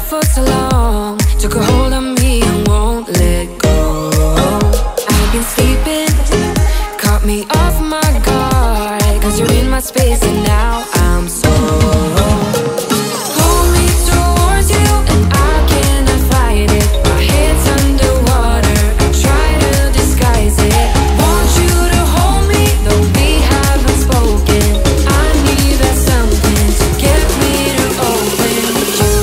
for so long. Took a hold of me and won't let go. I've been sleeping, caught me off my guard, 'cause you're in my space and now I'm so pull me towards you and I cannot fight it. My head's underwater, I try to disguise it. Want you to hold me, though we haven't spoken. I need that something to get me to open. You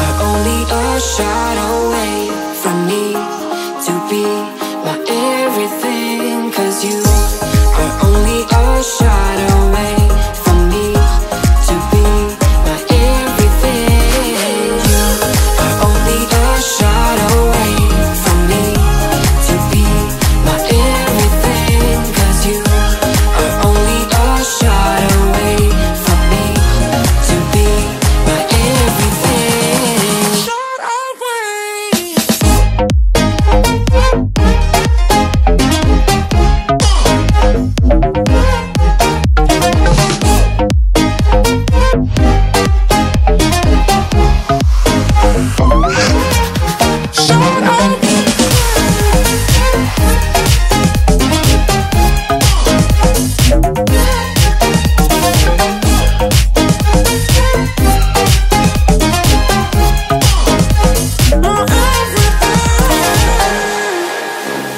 are only a shot away from me to be my everything, 'cause you are only a shot away from me to be my everything. You are only a shot away from me to be my everything, 'cause you are only a shot away from me to be my everything. Shot away.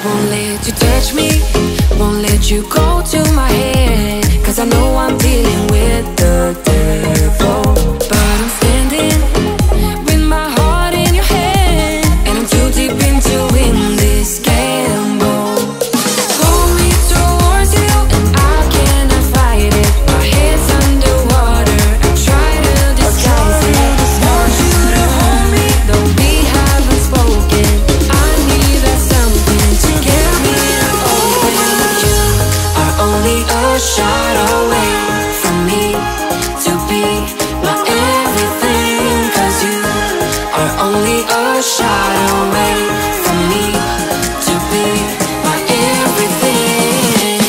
Won't let you touch me, won't let you go to my head, 'cause I know I'm dealing with the devil. But I'm standing with my heart in your hand, and I'm too deep into in this gamble. Pull me towards you and I cannot fight it. My head's underwater, I try to disguise it. Want you to hold me, though we haven't spoken. I need that something to get me to open. You are only a shot away from me to be my everything, 'cause you are only a shot away from me to be my everything.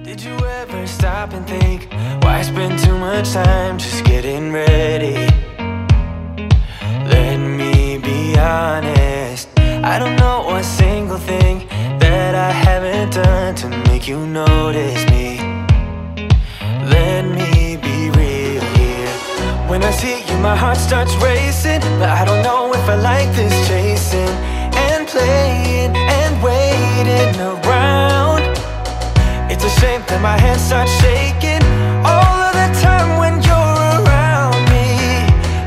Did you ever stop and think, why spend too much time just getting ready? Let me be honest, I don't know a single thing that I haven't done to make you notice me. Let me be real here. When I see you, my heart starts racing, but I don't know if I like this chasing and playing and waiting around. It's a shame that my hands start shaking all of the time when you're around me.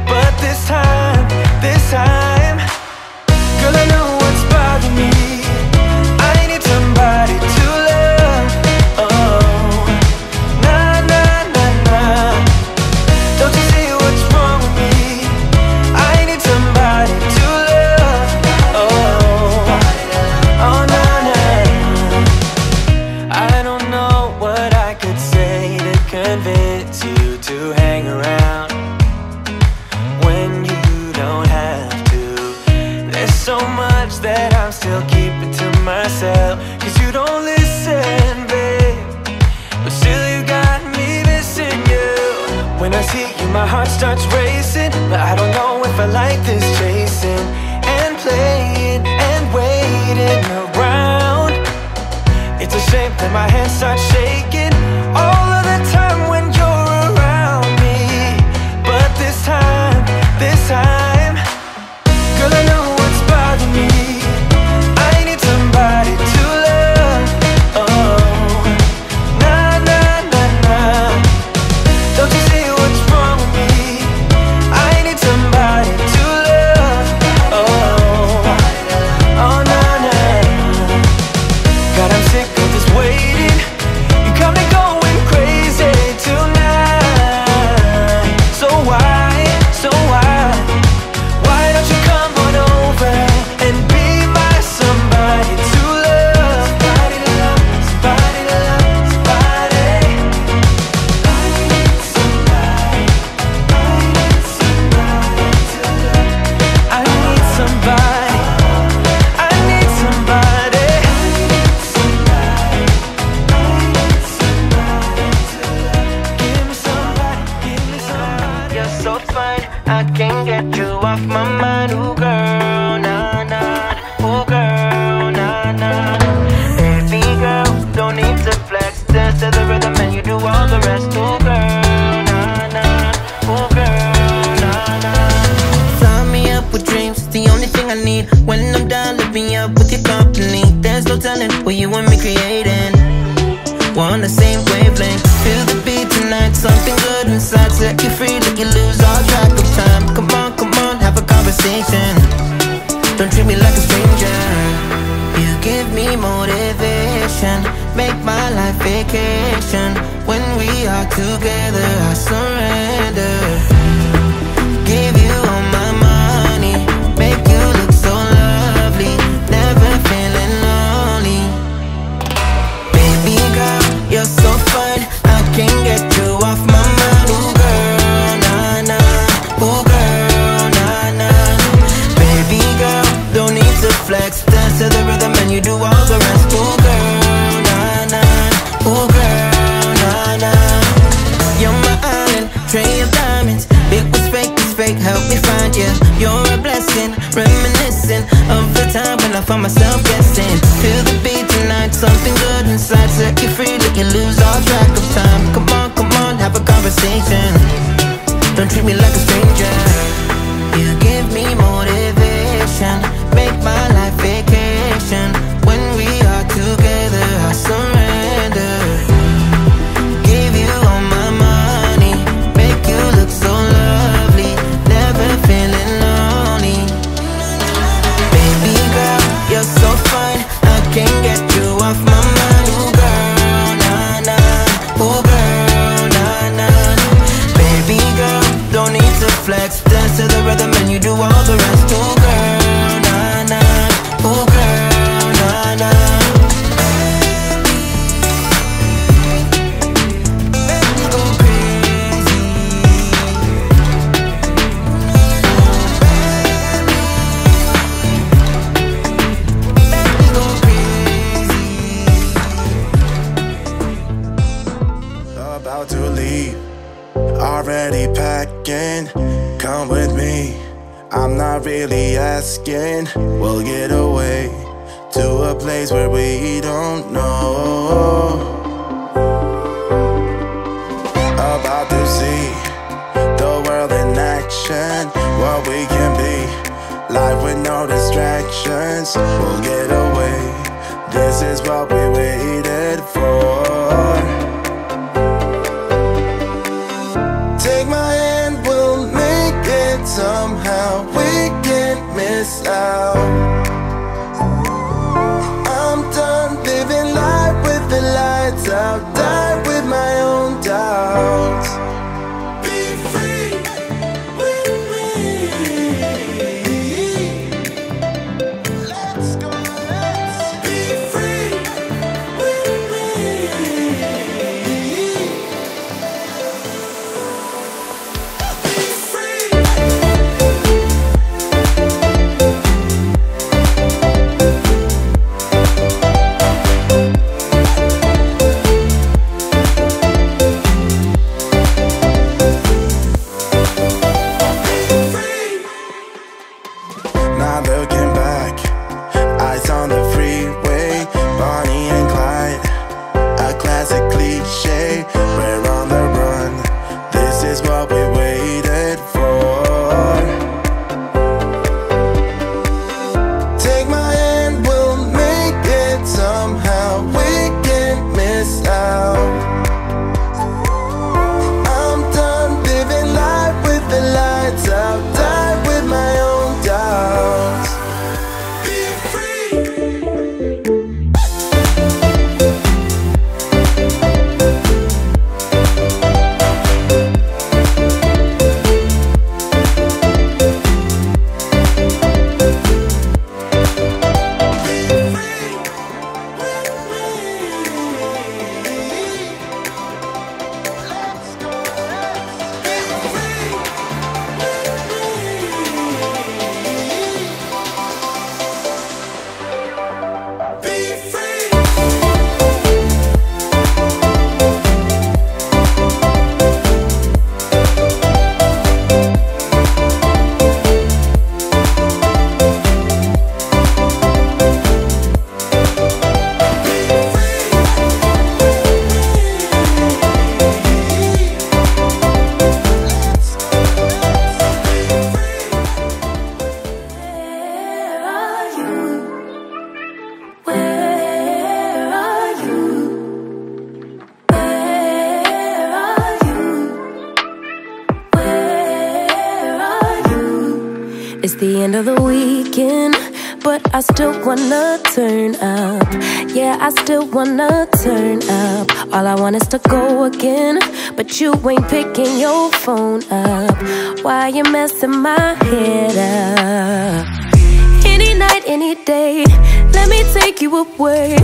But this time, girl, I know what's bothering me. I need somebody to love. Oh, nah, nah, nah, nah. Don't you see what's wrong with me? I need somebody to love. Oh, oh, nah, nah. I don't know what I could say to convince you to hang around when you don't have to. There's so much that I'm still keeping to myself, 'cause you don't listen, babe. But still you got me missing you. When I see you, my heart starts racing, but I don't know if I like this chasing and playing and waiting around. It's a shame that my hands start shaking all of the time when you're around me. But this time, girl, I know what's bothering me. I need somebody to love. Oh, nah, nah, nah, nah. Don't you see what's wrong with me? I need somebody to love. Oh, oh, nah, nah. God, I'm sick of this waiting. I can't get you off my mind. Ooh girl, nah nah. Ooh girl, nah nah. Baby girl, don't need to flex. Dance to the rhythm and you do all the rest. Ooh girl, nah nah. Ooh girl, nah nah. Fly me up with dreams, the only thing I need. When I'm down, lift me up with your company. There's no telling what you and me creating. We're on the same wavelength. Feel the beat tonight, something good inside. Set you free, let you lose all track of time. Come on, have a conversation. Don't treat me like a stranger. You give me motivation, make my life vacation. When we are together, I surrender. Give you all my money, make you look so lovely. Never feeling lonely. Baby girl, you're so fine, I can't get you off my mind. Ooh girl, nah nah. Ooh girl, nah nah. Baby girl, don't need to flex. Dance to the rhythm and you do all the rest. Ooh girl, nah nah. Ooh girl, nah nah. You're my island, tray of diamonds. It was fake, help me find you. You're a blessing, reminiscent of the time when I found myself guessing. Feel the beat tonight, something good inside. Set you free, let you lose all track of time. Come on, have a conversation. Don't treat me like a stranger. You give me motivation, make my life vacation. When we are together, I surrender. Give you all my money, make you look so lovely. Never feeling lonely. Baby girl, you're so fine, I can't get you off my mind. Ooh girl, nah nah. Ooh girl, nah nah. Baby girl, don't need to flex. Dance to the rhythm and you do all the rest. Ooh girl, nah nah. Ooh girl, nah nah. Make me go crazy. Make me go crazy. About to leave, already packing. Come with me, I'm not really asking. We'll get away to a place where we don't know. About to see the world in action, what we can be. Life with no distractions, we'll get away. This is what we waited for. Take my hand, we'll make it somehow. We can't miss out. I'm done living life with the lights out. Die with my own doubts. Be free with me. Let's go, let's be free with me. Be free. It's the end of the weekend, but I still wanna turn up. Yeah, I still wanna turn up. All I want is to go again, but you ain't picking your phone up. Why you messing my head up? Any night, any day, let me take you away.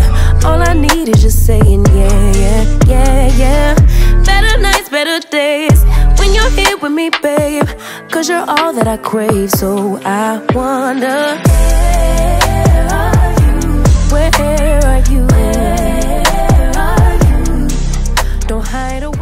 All I need is just saying yeah, yeah, yeah, yeah. Better nights, better days, when you're here with me, babe. Cause you're all that I crave, so I wonder, where are you? Where are you? Where are you? Don't hide away.